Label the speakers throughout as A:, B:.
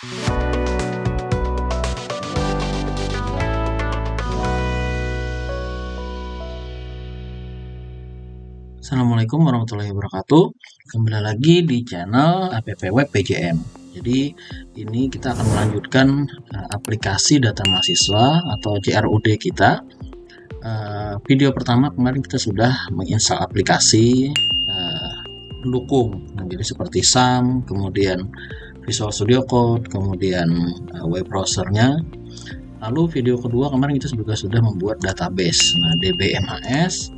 A: Assalamualaikum warahmatullahi wabarakatuh. Kembali lagi di channel App Web PJM. Jadi ini kita akan melanjutkan aplikasi data mahasiswa atau JRUD kita. Video pertama kemarin kita sudah menginstal aplikasi pendukung. Nah, jadi seperti SAM, kemudian Visual Studio Code, kemudian web browsernya. Lalu video kedua kemarin kita juga sudah membuat database. Nah, DBMAS.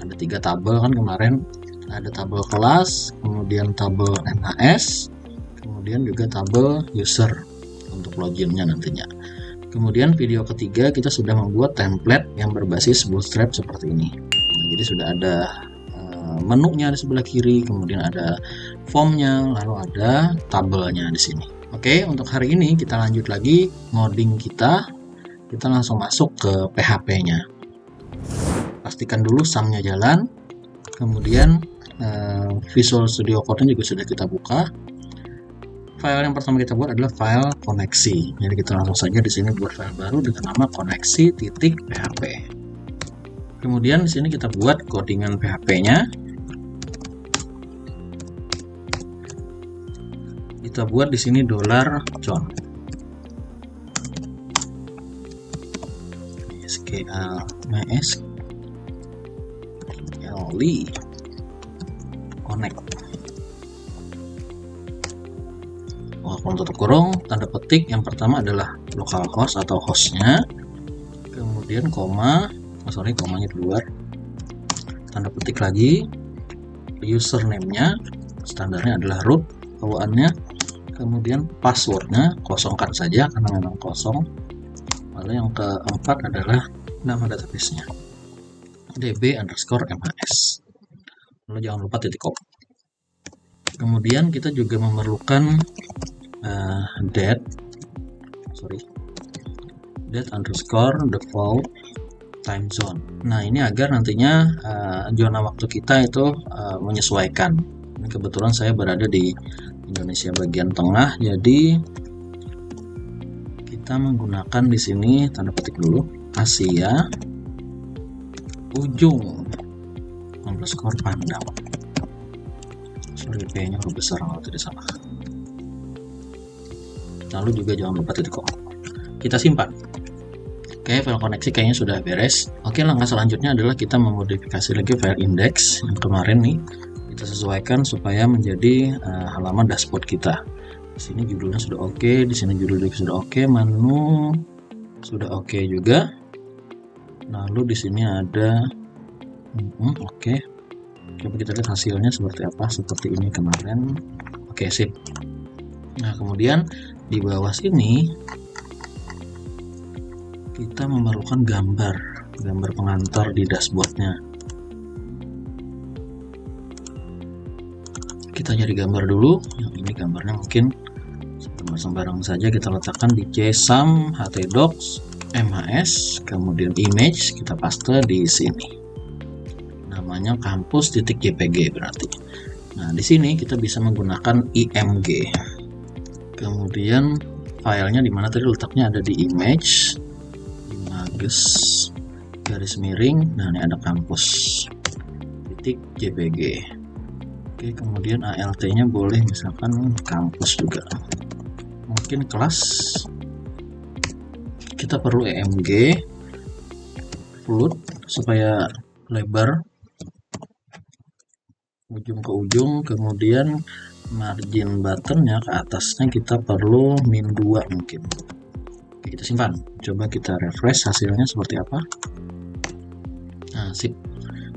A: Ada 3 tabel kan kemarin, ada tabel kelas, kemudian tabel MHS, kemudian juga tabel user untuk loginnya nantinya. Kemudian video ketiga kita sudah membuat template yang berbasis Bootstrap seperti ini. Nah, jadi sudah ada menunya di sebelah kiri, kemudian ada formnya, lalu ada tabelnya di sini. Oke, untuk hari ini kita lanjut lagi ngoding kita. Kita langsung masuk ke PHP-nya. Pastikan dulu SAM-nya jalan, kemudian Visual Studio Code-nya juga sudah kita buka. File yang pertama kita buat adalah file koneksi. Jadi kita langsung saja di sini buat file baru dengan nama koneksi.php. Kemudian di sini kita buat codingan PHP-nya. Kita buat di sini $John. SQL connect. Walaupun tutup kurung, tanda petik yang pertama adalah localhost atau hostnya, kemudian komanya di luar, tanda petik lagi, username-nya standarnya adalah root bawaannya, kemudian passwordnya kosongkan saja karena memang kosong. Lalu yang keempat adalah nama database-nya, db_mhs. Lalu jangan lupa titik com. Kemudian kita juga memerlukan date _default time zone. Nah, ini agar nantinya zona waktu kita itu menyesuaikan. Ini kebetulan saya berada di Indonesia bagian tengah, jadi kita menggunakan di sini tanda petik dulu Asia ujung _Pandang. Sorry, kayaknya lebih besar kalau tidak salah. Lalu juga jangan lupa titik com. Kita simpan. Oke, file koneksi kayaknya sudah beres. Oke, langkah selanjutnya adalah kita memodifikasi lagi file index yang kemarin nih. Kita sesuaikan supaya menjadi halaman dashboard kita. Di sini judulnya sudah oke, di sini judulnya sudah oke, menu sudah oke juga. Lalu di sini ada oke. Coba kita lihat hasilnya seperti apa, seperti ini kemarin. Oke, sip. Nah, kemudian di bawah sini kita memerlukan gambar pengantar di dashboardnya. Kita cari gambar dulu. Yang ini gambarnya mungkin sembarang saja kita letakkan di JSON, htdocs, MHS, kemudian image kita paste di sini. Namanya kampus.jpg berarti. Nah, di sini kita bisa menggunakan img. Kemudian filenya di mana tadi letaknya, ada di images garis miring. Nah, ini ada kampus.jpg. Oke, kemudian alt-nya boleh misalkan kampus juga. Mungkin kelas. Kita perlu emg float supaya lebar ujung ke ujung, kemudian margin buttonnya ke atasnya kita perlu -2 mungkin. Oke, kita simpan. Coba kita refresh hasilnya seperti apa. Nah, sip.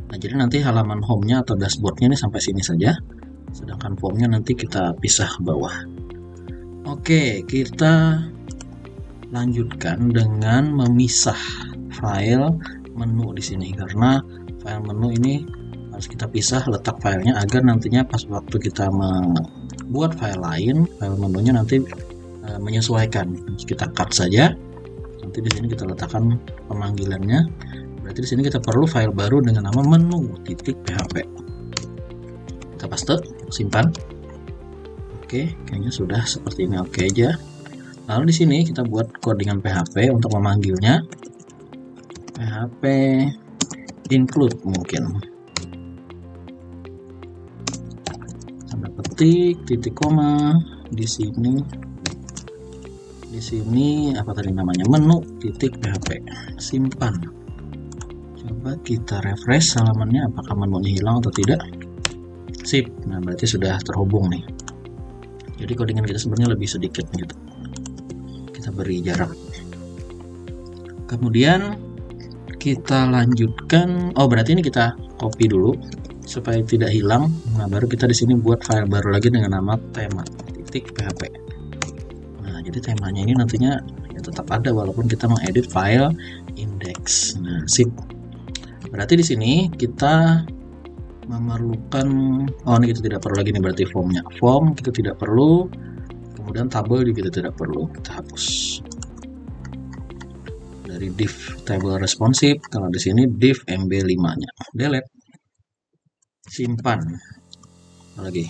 A: Nah, jadi nanti halaman home-nya atau dashboard-nya ini sampai sini saja, sedangkan form-nya nanti kita pisah ke bawah. Oke, kita lanjutkan dengan memisah file menu di sini, karena file menu ini harus kita pisah letak filenya agar nantinya pas waktu kita membuat file lain, file menunya nanti menyesuaikan. Kita cut saja. Nanti di sini kita letakkan pemanggilannya. Berarti di sini kita perlu file baru dengan nama menu.php. Kita paste, simpan. Oke, kayaknya sudah seperti ini. Oke aja. Lalu di sini kita buat codingan PHP untuk memanggilnya. PHP include mungkin. Tanda petik, titik koma di sini. Di sini apa tadi namanya? Menu titik PHP. Simpan. Coba kita refresh halamannya, apakah menunya hilang atau tidak. Sip. Nah, berarti sudah terhubung nih. Jadi codingan kita sebenarnya lebih sedikit gitu. Kita beri jarak. Kemudian kita lanjutkan. Oh, berarti ini kita copy dulu supaya tidak hilang. Nah, baru kita di sini buat file baru lagi dengan nama tema titik PHP. Nah, jadi temanya ini nantinya ya tetap ada walaupun kita mengedit file index. Nah, sip. Berarti di sini kita memerlukan, oh ini kita tidak perlu lagi nih berarti formnya. Form kita tidak perlu, kemudian tabel juga kita tidak perlu, kita hapus. Dari div table responsive, kalau di sini div mb5-nya, delete. Simpan. Lagi.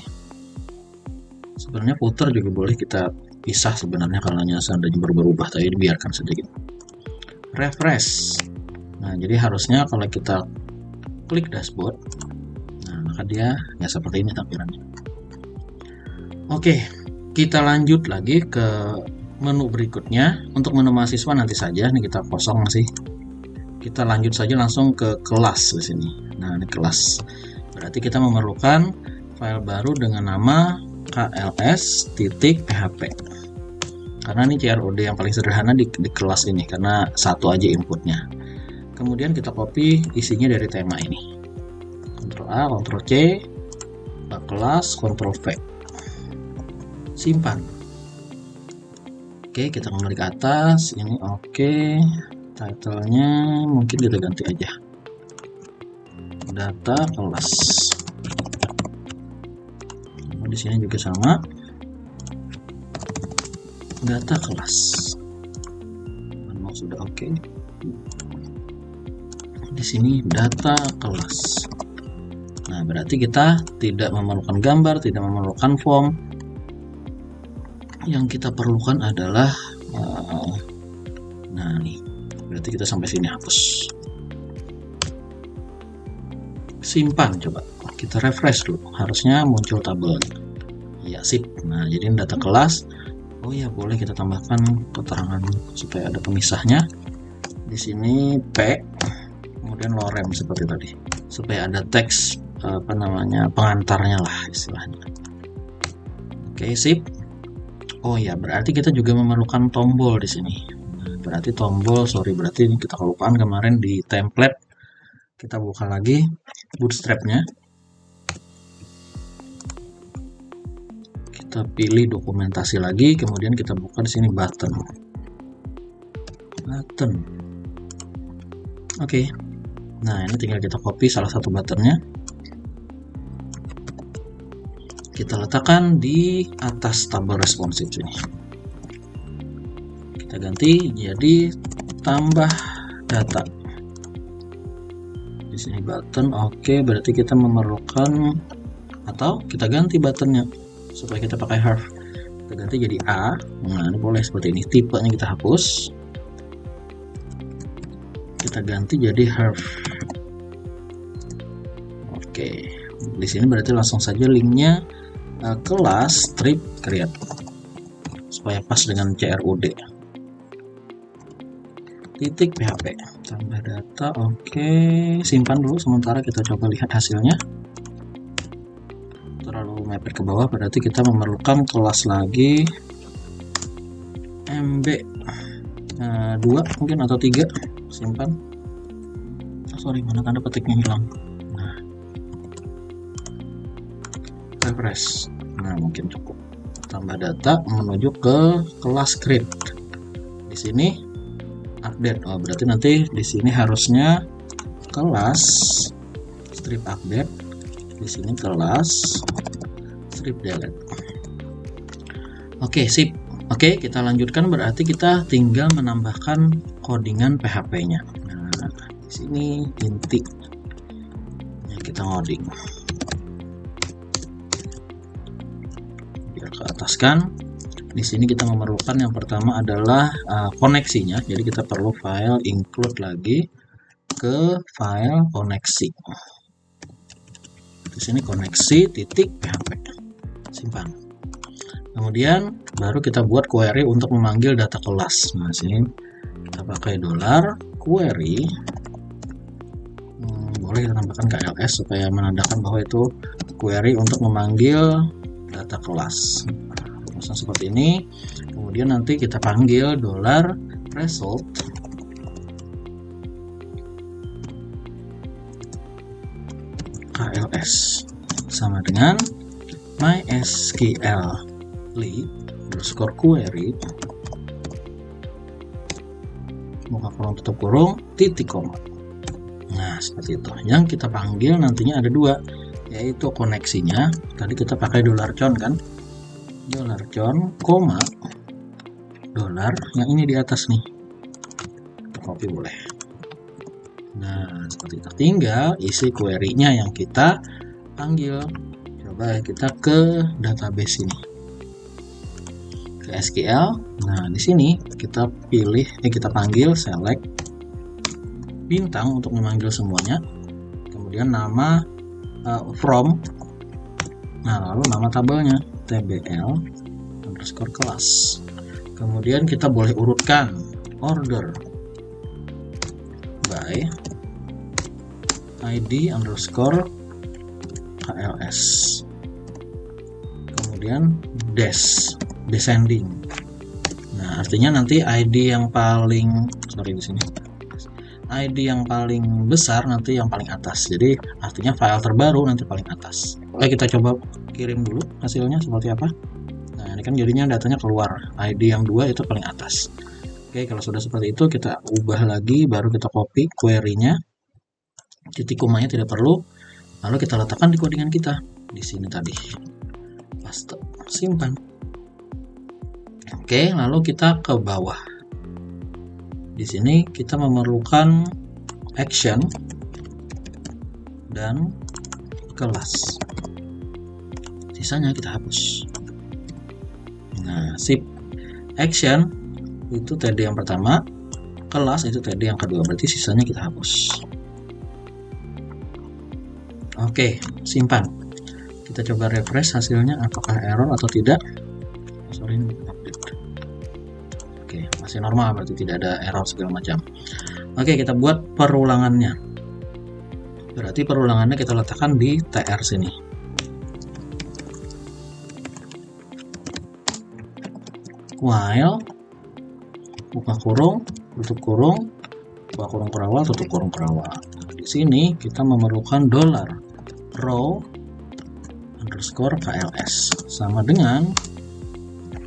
A: Sebenarnya footer juga boleh kita pisah sebenarnya kalau seandainya berubah, tapi dibiarkan sedikit. Refresh. Nah, jadi harusnya kalau kita klik dashboard, nah maka dia ya seperti ini tampilannya. Oke, kita lanjut lagi ke menu berikutnya. Untuk menu mahasiswa nanti saja, nih kita kosong masih. Kita lanjut saja langsung ke kelas di sini. Nah, ini kelas. Berarti kita memerlukan file baru dengan nama kls.php. Karena ini CRUD yang paling sederhana di kelas ini, karena satu aja inputnya. Kemudian kita copy isinya dari tema ini. Ctrl A, Ctrl C, kelas, Ctrl V. Simpan. Oke, kita kembali ke atas. Ini oke. Title-nya mungkin kita ganti aja. Data kelas. Di sini juga sama. Data kelas. Memang sudah oke. Di sini data kelas. Nah, berarti kita tidak memerlukan gambar, tidak memerlukan form. Yang kita perlukan adalah nah nih, berarti kita sampai sini hapus. Simpan, coba kita refresh dulu, harusnya muncul tabel. Ya, sip. Nah, jadi ini data kelas. Oh ya, boleh kita tambahkan keterangan supaya ada pemisahnya. Di sini P, kemudian lorem seperti tadi, supaya ada teks pengantarnya lah istilahnya. Oke, sip. Oh ya, berarti kita juga memerlukan tombol di sini. Nah, berarti tombol, berarti ini kita kelupaan kemarin di template. Kita buka lagi bootstrap-nya. Kita pilih dokumentasi lagi, kemudian kita buka di sini button. Oke. Nah, ini tinggal kita copy salah satu buttonnya. Kita letakkan di atas tabel responsive sini. Kita ganti jadi tambah data. Di sini button, oke, berarti kita memerlukan, atau kita ganti buttonnya supaya kita pakai harf. Kita ganti jadi A. Nah, ini boleh seperti ini. Tipenya kita hapus. Kita ganti jadi harf. Oke. Di sini berarti langsung saja linknya kelas strip create supaya pas dengan CRUD. Titik PHP tambah data. Oke, simpan dulu sementara, kita coba lihat hasilnya. Terlalu mepet ke bawah, berarti kita memerlukan kelas lagi MB 2 mungkin atau 3. Simpan. Sorry, mana tanda petiknya hilang. Nah, refresh. Nah, mungkin cukup. Tambah data menuju ke kelas create. Di sini update. Oh, berarti nanti di sini harusnya kelas strip update. Di sini kelas strip delete. Oke, sip. Oke, kita lanjutkan, berarti kita tinggal menambahkan codingan PHP-nya. Nah, di sini inti. Ya, kita ngoding. Biar ke ataskan. Di sini kita memerlukan yang pertama adalah koneksinya. Jadi kita perlu file include lagi ke file koneksi. Di sini koneksi titik php. Simpan. Kemudian baru kita buat query untuk memanggil data kelas. Nah, sini kita pakai $query. Boleh kita tambahkan KLS supaya menandakan bahwa itu query untuk memanggil data kelas. Misal seperti ini. Kemudian nanti kita panggil $result KLS sama dengan mysql query buka kurung tutup kurung titik koma. Nah, seperti itu. Yang kita panggil nantinya ada dua, yaitu koneksinya. Tadi kita pakai $con kan, $con, koma, $, yang ini di atas nih. Kita copy boleh. Nah, seperti itu. Tinggal isi query-nya yang kita panggil. Coba kita ke database ini, ke SQL. Nah, di sini kita pilih, kita panggil select bintang untuk memanggil semuanya. Kemudian nama from. Nah, lalu nama tabelnya tbl_class. Kemudian kita boleh urutkan order by id_kls. Kemudian descending. Nah, artinya nanti ID yang paling ID yang paling besar nanti yang paling atas. Jadi artinya file terbaru nanti paling atas. Oke, kita coba kirim dulu hasilnya seperti apa. Nah, ini kan jadinya datanya keluar. ID yang 2 itu paling atas. Oke, kalau sudah seperti itu kita ubah lagi, baru kita copy query-nya. Titik komanya tidak perlu. Lalu kita letakkan di codingan kita di sini tadi. Paste, simpan. Oke, lalu kita ke bawah. Di sini kita memerlukan action dan kelas. Sisanya kita hapus. Nah, sip. Action itu tadi yang pertama, kelas itu tadi yang kedua, berarti sisanya kita hapus. Oke, simpan. Kita coba refresh hasilnya apakah error atau tidak. Sorry, ini update. Oke, masih normal, berarti tidak ada error segala macam. Oke, kita buat perulangannya. Berarti perulangannya kita letakkan di tr sini. While buka kurung, tutup kurung, buka kurung perawal, tutup kurung perawal. Di sini kita memerlukan $row_kls sama dengan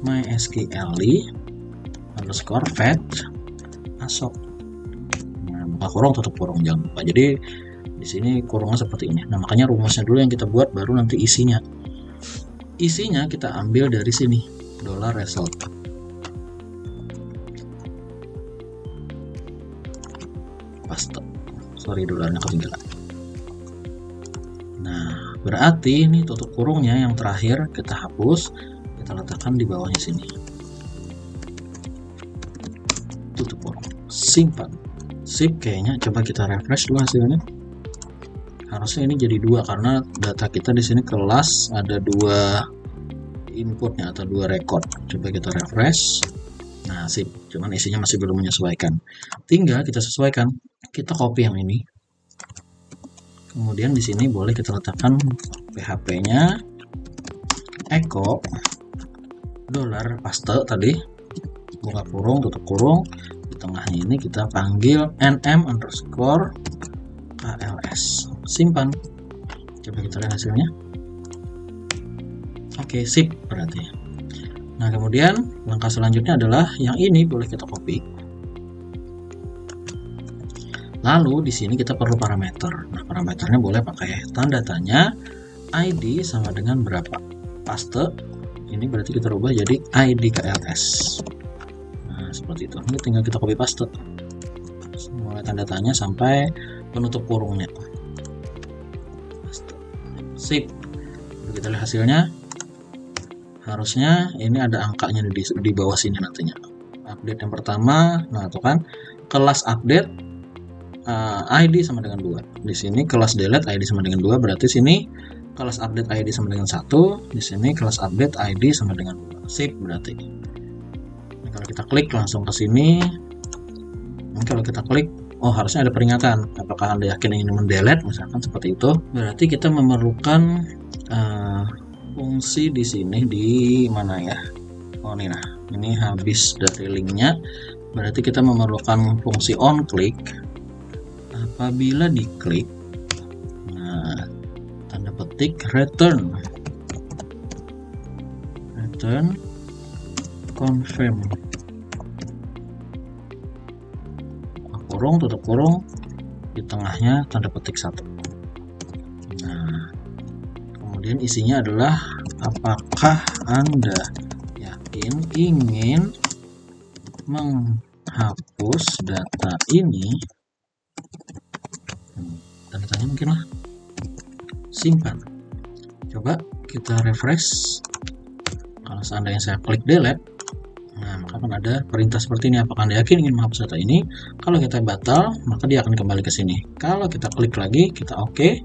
A: mysql_fetch asok. Nah, buka kurung, tutup kurung, jangan lupa. Jadi di sini kurungnya seperti ini. Nah, makanya rumusnya dulu yang kita buat, baru nanti isinya. Isinya kita ambil dari sini, $result. Paste. Sorry, $nya ketinggalan. Nah, berarti ini tutup kurungnya yang terakhir kita hapus, kita letakkan di bawahnya sini. Tutup kurung, simpan. Sip, kayaknya coba kita refresh dulu hasilnya. Harusnya ini jadi 2 karena data kita di sini kelas ada 2 inputnya atau 2 record. Coba kita refresh. Nah, sip, cuman isinya masih belum menyesuaikan. Tinggal kita sesuaikan. Kita copy yang ini. Kemudian di sini boleh kita letakkan PHP-nya echo $paste tadi, buka kurung, tutup kurung. Di tengahnya ini kita panggil nm_kls. Simpan. Coba kita lihat hasilnya. Oke, sip berarti. Nah, kemudian langkah selanjutnya adalah yang ini boleh kita copy. Lalu di sini kita perlu parameter. Nah, parameternya boleh pakai tanda tanya, ID sama dengan berapa. Paste. Ini berarti kita rubah jadi ID KLS. Nah, seperti itu. Ini tinggal kita copy paste. Mulai tanda tanya sampai penutup kurungnya. Paste. Sip. Lalu kita lihat hasilnya. harusnya ini ada angkanya di bawah sini nantinya. Update yang pertama, nah itu kan kelas update ID sama dengan 2. Di sini kelas delete ID sama dengan 2, berarti sini kelas update ID sama dengan 1, di sini kelas update ID sama dengan 2. Sip berarti. Nah, kalau kita klik langsung ke sini. Nah, kalau kita klik, oh harusnya ada peringatan. Apakah Anda yakin ingin mendelete? Misalkan seperti itu. Berarti kita memerlukan fungsi di sini di mana ya? Oh ini nah, ini habis dari linknya. Berarti kita memerlukan fungsi on click. Apabila diklik, nah tanda petik return confirm, kurung, tutup kurung, di tengahnya tanda petik 1. Nah, kemudian isinya adalah apakah Anda yakin ingin menghapus data ini, tanda tanya mungkin lah, simpan. Coba kita refresh. Kalau seandainya saya klik delete, nah maka akan ada perintah seperti ini. Apakah Anda yakin ingin menghapus data ini? Kalau kita batal, maka dia akan kembali ke sini. Kalau kita klik lagi, kita oke,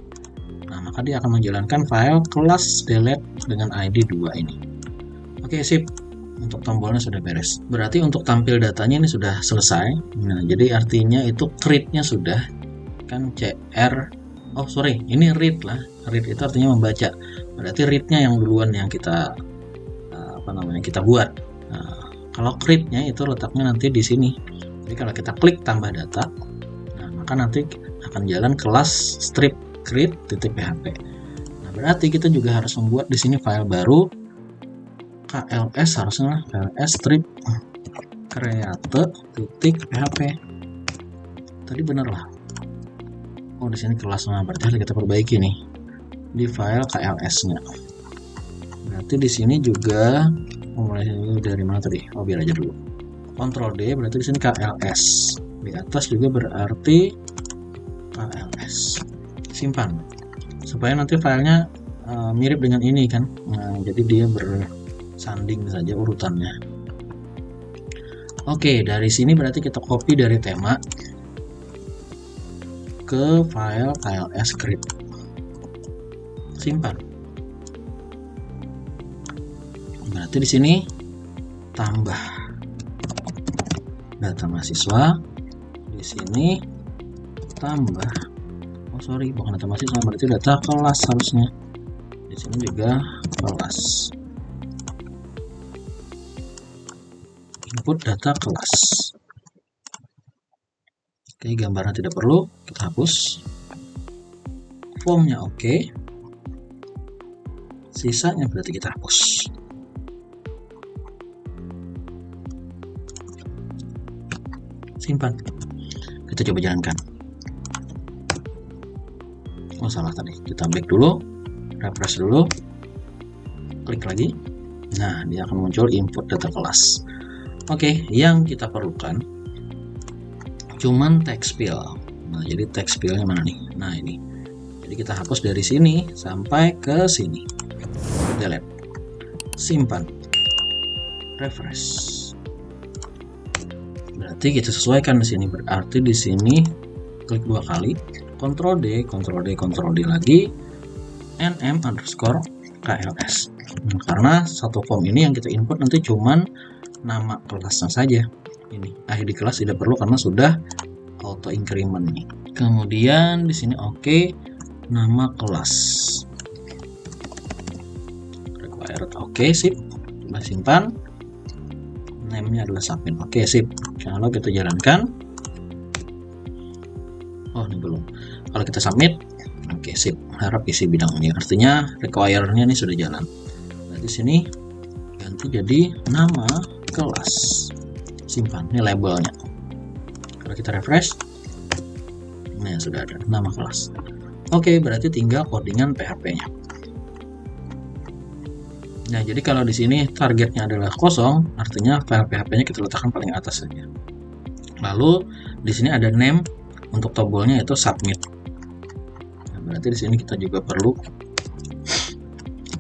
A: nah maka dia akan menjalankan file kelas delete dengan ID 2 ini. Oke, sip. Untuk tombolnya sudah beres. Berarti untuk tampil datanya ini sudah selesai. Nah, jadi artinya itu create-nya sudah kan ini read lah. Read itu artinya membaca. Berarti read-nya yang duluan yang kita kita buat. Nah, kalau create-nya itu letaknya nanti di sini. Jadi kalau kita klik tambah data, nah maka nanti akan jalan kelas strip create.php. Nah, berarti kita juga harus membuat di sini file baru KLS, harusnya KLS strip create.php. Tadi bener lah. Oh, di sini kelasnya, berarti harus kita perbaiki nih di file KLS-nya. Berarti di sini juga mulai dari mana tadi? Oh, biar aja dulu. Ctrl D berarti di sini KLS. Di atas juga berarti KLS. Simpan. Supaya nanti filenya mirip dengan ini kan. Nah, jadi dia bersanding saja urutannya. Oke, dari sini berarti kita copy dari tema ke file KLS script. Simpan. Berarti di sini tambah data mahasiswa, di sini tambah, bukan data mahasiswa, berarti data kelas harusnya. Di sini juga kelas. Input data kelas. Oke, gambarnya tidak perlu, kita hapus. Formnya oke. Sisanya berarti kita hapus. Simpan. Kita coba jalankan. Oh, salah tadi. Kita back dulu, refresh dulu, klik lagi. Nah, dia akan muncul input data kelas. Oke, yang kita perlukan cuman text fill. Nah, jadi text fillnya mana nih? Nah, ini. Jadi kita hapus dari sini sampai ke sini. Delete. Simpan. Refresh. Berarti kita sesuaikan di sini. Berarti di sini klik 2 kali, Ctrl D, Ctrl D, Ctrl D lagi, nm_KLS. Nah, karena satu form ini yang kita input nanti cuman nama kelasnya saja. Ini ID kelas tidak perlu karena sudah auto increment nih. Kemudian di sini oke, nama kelas. Required oke, sip. Coba simpan. Name-nya adalah submit. Oke, sip. Kalau kita jalankan. Oh, ini belum. Kalau kita submit, oke, sip. Harap isi bidang ini. Artinya require-nya ini sudah jalan. Nah, di sini ganti jadi nama kelas. Simpan. Ini labelnya. Kalau kita refresh, nah sudah ada nama kelas. Oke, berarti tinggal codingan PHP-nya. Nah, jadi kalau di sini targetnya adalah kosong, artinya file PHP-nya kita letakkan paling atas saja. Lalu di sini ada name untuk tombolnya yaitu submit. Nah, berarti di sini kita juga perlu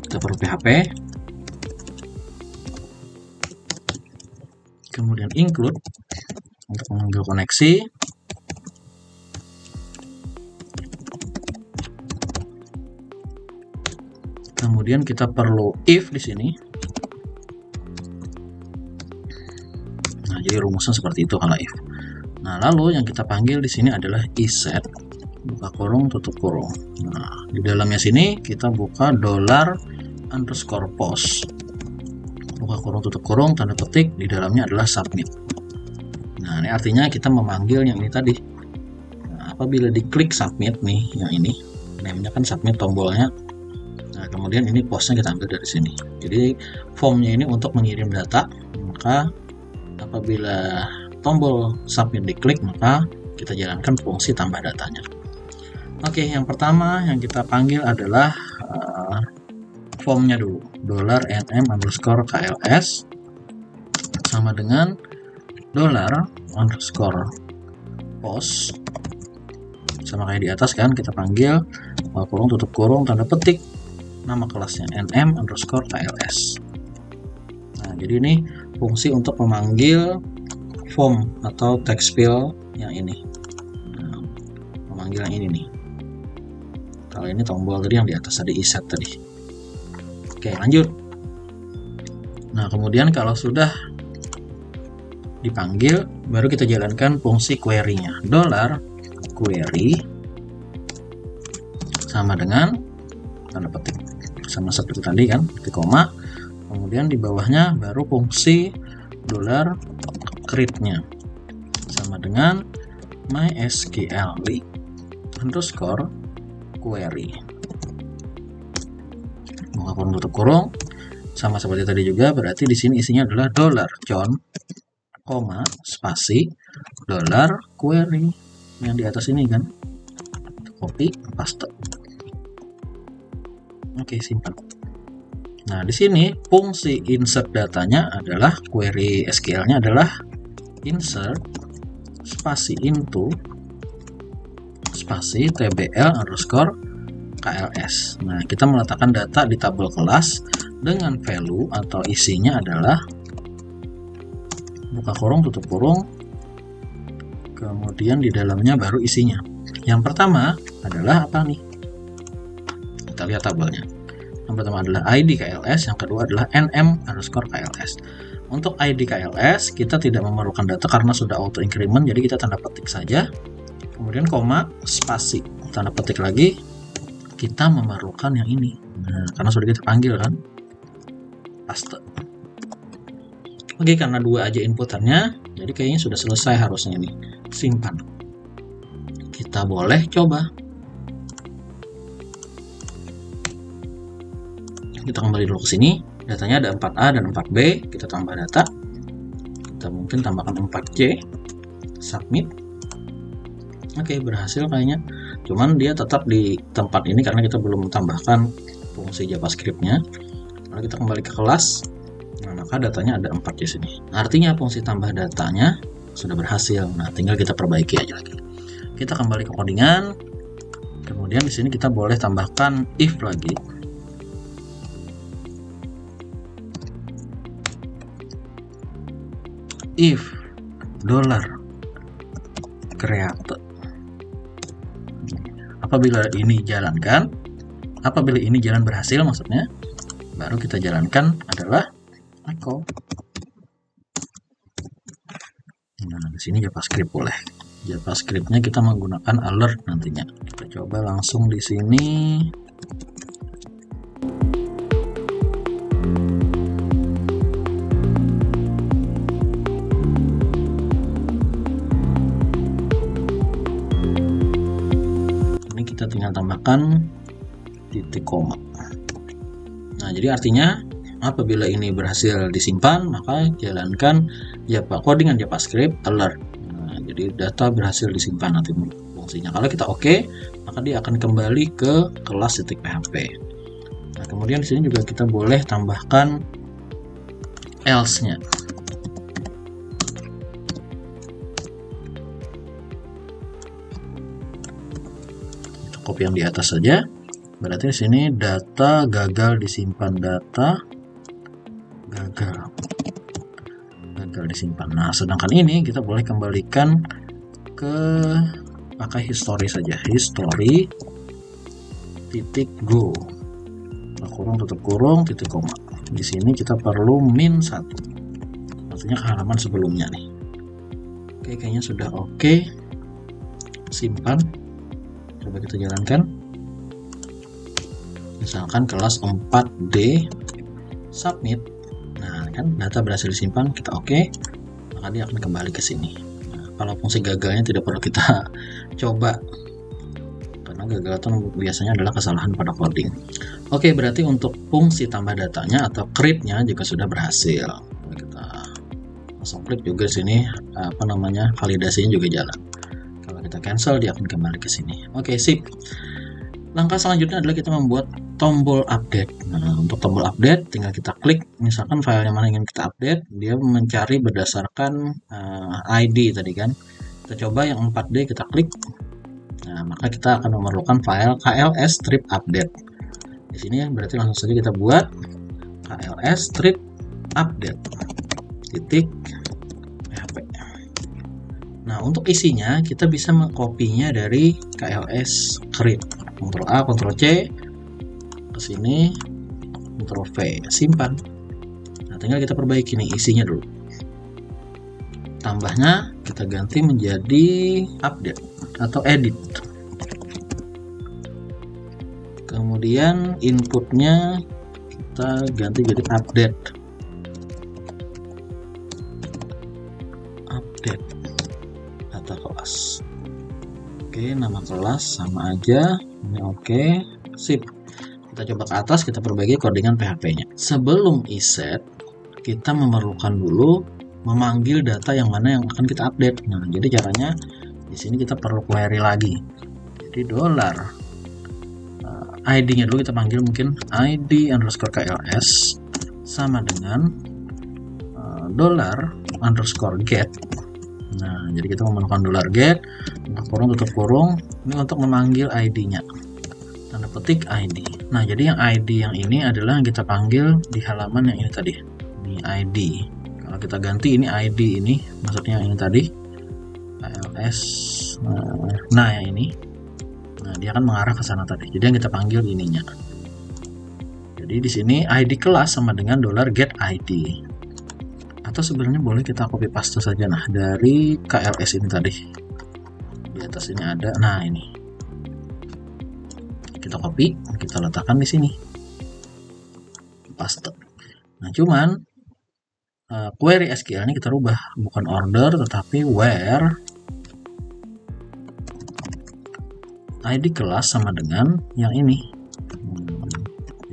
A: PHP. kemudian include untuk mengambil koneksi, kemudian kita perlu if di sini. Nah, jadi rumusnya seperti itu kalau if. Nah, lalu yang kita panggil di sini adalah iset, buka kurung tutup kurung. Nah, di dalamnya sini kita buka $_post, buka kurung tutup kurung, tanda petik, di dalamnya adalah submit. Nah, ini artinya kita memanggil yang ini tadi. Nah, apabila diklik submit nih, yang ini namanya kan submit tombolnya. Nah, kemudian ini postnya kita ambil dari sini. Jadi formnya ini untuk mengirim data, maka apabila tombol submit diklik, maka kita jalankan fungsi tambah datanya. Oke, yang pertama yang kita panggil adalah formnya dulu, $nm_kls sama dengan $_post, sama kayak di atas kan, kita panggil kurung tutup kurung tanda petik nama kelasnya nm_kls. Nah, jadi ini fungsi untuk memanggil form atau text field yang ini. Nah, memanggil yang ini nih. Kalau ini tombol tadi yang di atas tadi iset tadi. Oke, lanjut. Nah, kemudian kalau sudah dipanggil, baru kita jalankan fungsi query-nya. $query sama dengan tanda petik, sama seperti tadi kan, di koma. Kemudian di bawahnya baru fungsi $create-nya sama dengan mysql_query. Buka kurung tutup kurung, sama seperti tadi juga, berarti di sini isinya adalah $John, spasi $query yang di atas ini kan. Copy, paste. Oke, simpan. Nah, di sini fungsi insert datanya adalah query SQL-nya adalah insert spasi into spasi tbl_kls. Nah, kita meletakkan data di tabel kelas dengan value atau isinya adalah buka kurung tutup kurung, kemudian di dalamnya baru isinya. Yang pertama adalah apa nih? Kita lihat tabelnya. Yang pertama adalah ID KLS, yang kedua adalah nm_kls. Untuk ID KLS kita tidak memerlukan data karena sudah auto increment, jadi kita tanda petik saja. Kemudian koma, spasi, tanda petik lagi. Kita memerlukan yang ini. Nah, karena sudah kita panggil kan. Paste. Oke, karena dua aja inputannya, jadi kayaknya sudah selesai harusnya ini. Simpan. Kita boleh coba. Kita kembali dulu ke sini, datanya ada 4A dan 4B, kita tambah data, kita mungkin tambahkan 4C, submit. Oke, berhasil kayaknya, cuman dia tetap di tempat ini karena kita belum tambahkan fungsi JavaScript-nya. Lalu kita kembali ke kelas, nah, maka datanya ada 4 di sini. Artinya fungsi tambah datanya sudah berhasil. Nah, tinggal kita perbaiki aja lagi. Kita kembali ke codingan, kemudian di sini kita boleh tambahkan if lagi. If $create, apabila ini jalankan, apabila ini jalan berhasil maksudnya, baru kita jalankan adalah echo. Nah, di sini JavaScript boleh. JavaScript-nya kita menggunakan alert nantinya. Kita coba langsung di sini. Kita tinggal tambahkan titik koma. Nah, jadi artinya apabila ini berhasil disimpan, maka jalankan codingan JavaScript alert. Nah, jadi data berhasil disimpan nanti fungsinya. Kalau kita oke, maka dia akan kembali ke kelas .php. Nah, kemudian di sini juga kita boleh tambahkan else-nya. Copy yang di atas saja. Berarti di sini data gagal disimpan, data gagal gagal disimpan. Nah, sedangkan ini kita boleh kembalikan ke pakai history saja, history titik go, kurung tutup kurung titik koma. Di sini kita perlu min 1, artinya ke halaman sebelumnya nih. Oke, kayaknya sudah oke. Simpan, coba kita jalankan. Misalkan kelas 4D, submit. Nah, kan data berhasil disimpan, kita oke, maka dia akan kembali ke sini. Nah, kalau fungsi gagalnya tidak perlu kita coba, karena gagal itu biasanya adalah kesalahan pada coding. Oke, berarti untuk fungsi tambah datanya atau create-nya juga sudah berhasil. Kita langsung klik juga sini, validasinya juga jalan. Kalau kita cancel, dia akan kembali ke sini. Oke, sip. Langkah selanjutnya adalah kita membuat tombol update. Nah, untuk tombol update tinggal kita klik, misalkan file yang mana ingin kita update, dia mencari berdasarkan ID tadi kan. Kita coba yang 4D, kita klik. Nah, maka kita akan memerlukan file KLS strip update. Di sini berarti langsung saja kita buat KLS strip update titik php. Nah, untuk isinya kita bisa mengkopinya dari KLS create. Ctrl A, Ctrl C ke sini, Ctrl V, simpan. Nah, tinggal kita perbaiki nih isinya dulu. Tambahnya kita ganti menjadi update atau edit. Kemudian inputnya kita ganti jadi update. Update data kelas. Oke, nama kelas sama aja. Ini oke, sip. Kita coba ke atas, kita perbaiki codingan PHP-nya. Sebelum iset, kita memerlukan dulu memanggil data yang mana yang akan kita update. Nah, jadi caranya di sini kita perlu query lagi. Jadi ID-nya dulu kita panggil mungkin ID_KLS sama dengan $_get. Nah, jadi kita memerlukan $get, kurung tutup kurung, ini untuk memanggil ID-nya. Tanda petik ID. Nah, jadi yang ID yang ini adalah yang kita panggil di halaman yang ini tadi. Ini ID. Kalau kita ganti ini ID ini, maksudnya ini tadi KLS. Nah, yang ini. Nah, dia akan mengarah ke sana tadi. Jadi yang kita panggil ininya. Jadi di sini ID kelas sama dengan $get ID. Atau sebenarnya boleh kita copy paste saja nah dari KLS ini tadi. Di atas ini ada. Nah, ini. Kita copy, kita letakkan di sini. Paste. Nah, cuman query SQL ini kita rubah, bukan order tetapi where ID kelas sama dengan yang ini.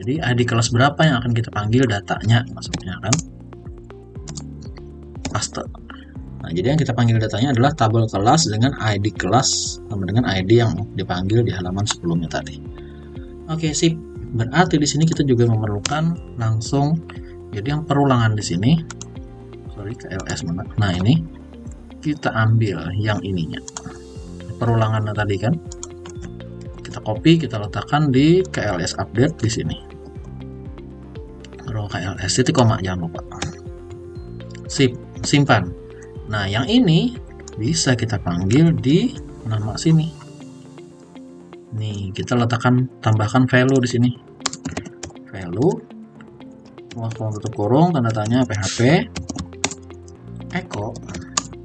A: Jadi ID kelas berapa yang akan kita panggil datanya, maksudnya kan? Paste. Nah, jadi yang kita panggil datanya adalah tabel kelas dengan ID kelas sama dengan ID yang dipanggil di halaman sebelumnya tadi. Oke, sip. Berarti di sini kita juga memerlukan langsung, jadi yang perulangan di sini, KLS mana? Nah, ini kita ambil yang ininya, perulangannya tadi kan, kita copy, kita letakkan di KLS update di sini. Row KLS titik koma, jangan lupa. Sip, simpan. Nah, yang ini bisa kita panggil di nama sini. Nih, kita letakkan, tambahkan value di sini. Value, kurung tutup kurung, tanda tanya PHP, echo,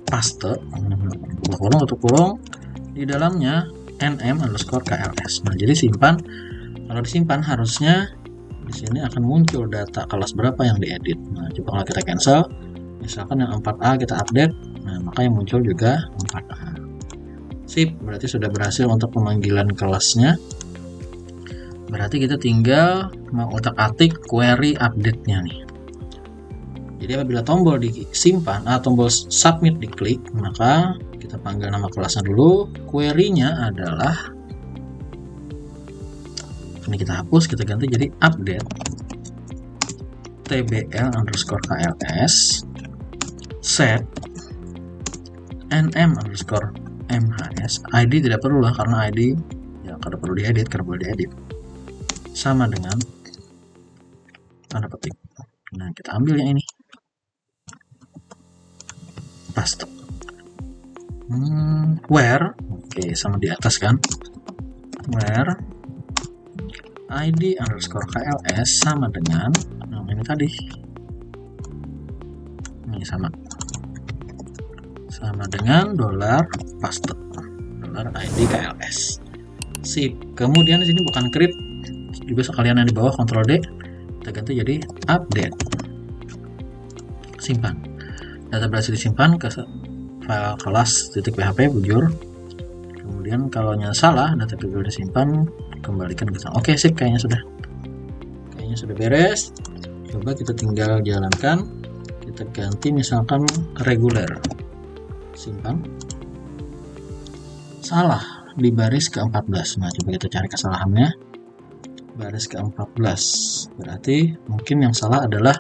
A: paste, kurung tutup kurung, di dalamnya nm_KLS. Nah, jadi simpan. Kalau disimpan harusnya di sini akan muncul data kelas berapa yang diedit. Nah, coba kalau kita cancel, misalkan yang 4A kita update, nah maka yang muncul juga 4A. Sip, berarti sudah berhasil untuk pemanggilan kelasnya. Berarti kita tinggal mengutak-atik query update-nya nih. Jadi apabila tombol disimpan atau tombol submit diklik, maka kita panggil nama kelasnya dulu. Query-nya adalah, ini kita hapus, kita ganti jadi update tbl_kls set nm_mhs. ID tidak perlu lah, karena ID ya kalau perlu diedit, kalau boleh diedit, sama dengan tanda petik. Nah, kita ambil yang ini, paste. Where, oke, sama di atas kan, where id underscore KLS sama dengan ini tadi, ini sama dengan dolar paste, dolar id KLS. Sip. Kemudian di sini bukan create, juga sekalian yang di bawah Ctrl D kita ganti jadi update. Simpan. Data berhasil disimpan ke file kelas .php bujur. Kemudian kalau salah, data bujur disimpan, kembalikan ke sana. Oke, sip, kayaknya sudah beres. Coba kita tinggal jalankan. Kita ganti misalkan reguler. Simpan. Salah di baris ke-14. Nah, coba kita cari kesalahannya. Baris ke-14. Berarti mungkin yang salah adalah,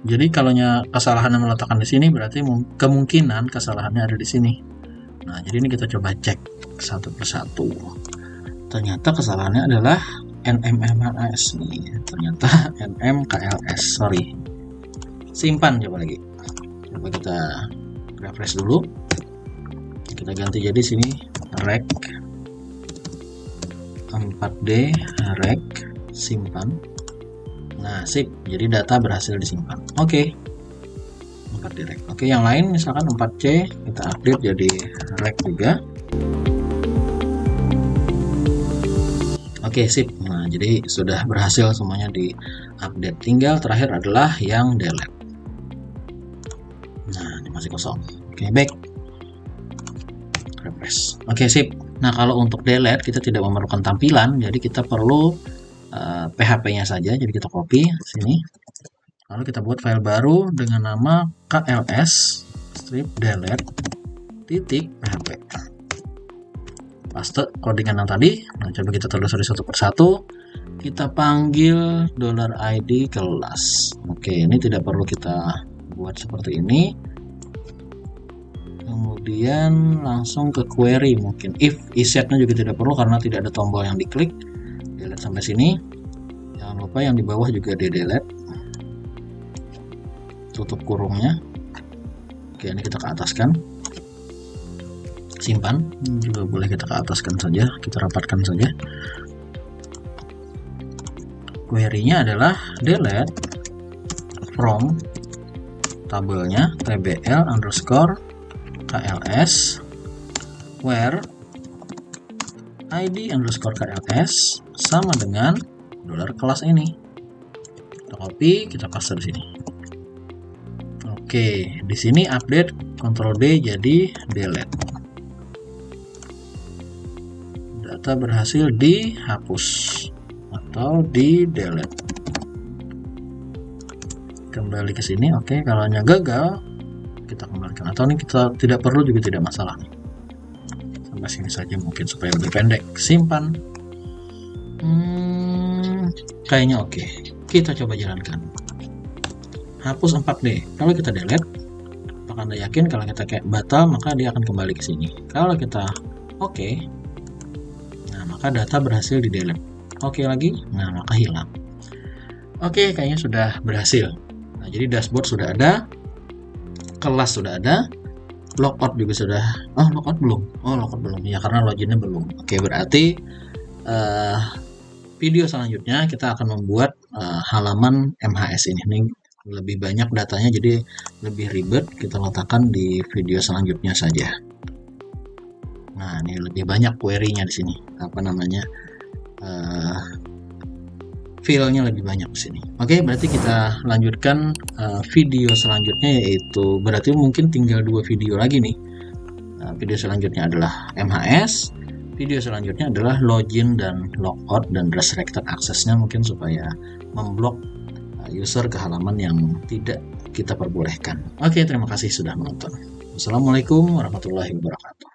A: jadi kalau kesalahannya meletakkan di sini, berarti kemungkinan kesalahannya ada di sini. Nah, jadi ini kita coba cek satu persatu. Ternyata kesalahannya adalah NMMHS nih. Ternyata NMKLS, sorry. Simpan, coba lagi. Coba kita refresh dulu. Kita ganti jadi sini rec 4D rec simpan. Nah, sip. Jadi data berhasil disimpan. Oke. 4D rec. Oke, yang lain misalkan 4C kita update jadi rec juga. Oke, sip. Nah, jadi sudah berhasil semuanya di update. Tinggal terakhir adalah yang delete. Nah, ini masih kosong. Oke, back. Refresh. Oke, sip. Nah, kalau untuk delete kita tidak memerlukan tampilan, jadi kita perlu PHP-nya saja. Jadi kita copy sini. Lalu kita buat file baru dengan nama KLS strip delete titik PHP. Paste codingan yang tadi. Nah, coba kita telusuri satu persatu. Kita panggil $id kelas. Oke, ini tidak perlu kita buat seperti ini. Kemudian langsung ke query, mungkin if isetnya juga tidak perlu karena tidak ada tombol yang diklik. Delete sampai sini. Jangan lupa yang di bawah juga di delete. Tutup kurungnya. Oke, ini kita ke ataskan. Simpan. Juga boleh kita ke ataskan saja, kita rapatkan saja. Query-nya adalah delete from tabelnya tbl underscore KLS where id underscore KLS sama dengan dolar kelas ini. Kita copy, kita paste di sini. Oke, di sini update Ctrl D jadi delete. Data berhasil dihapus atau di delete. Kembali ke sini. Oke, kalau hanya gagal kita kembalikan, atau ini kita tidak perlu juga tidak masalah nih. Sampai sini saja mungkin supaya lebih pendek. Simpan. Kayaknya oke. Kita coba jalankan. Hapus 4D. Kalau kita delete, apakah Anda yakin kalau kita kayak batal maka dia akan kembali ke sini. Kalau kita oke, nah maka data berhasil di delete. Oke lagi, nah maka hilang. Oke, kayaknya sudah berhasil. Nah, jadi dashboard sudah ada, kelas sudah ada, logout juga sudah. Oh, logout belum. Ya karena loginnya belum. Oke, berarti video selanjutnya kita akan membuat halaman MHS ini. Ini lebih banyak datanya jadi lebih ribet, kita letakkan di video selanjutnya saja. Nah, ini lebih banyak query-nya di sini. Apa namanya? File-nya lebih banyak di sini. Oke, berarti kita lanjutkan video selanjutnya, yaitu berarti mungkin tinggal 2 video lagi nih. Video selanjutnya adalah MHS. Video selanjutnya adalah login dan logout dan restricted access-nya, mungkin supaya memblok user ke halaman yang tidak kita perbolehkan. Oke, terima kasih sudah menonton. Wassalamualaikum warahmatullahi wabarakatuh.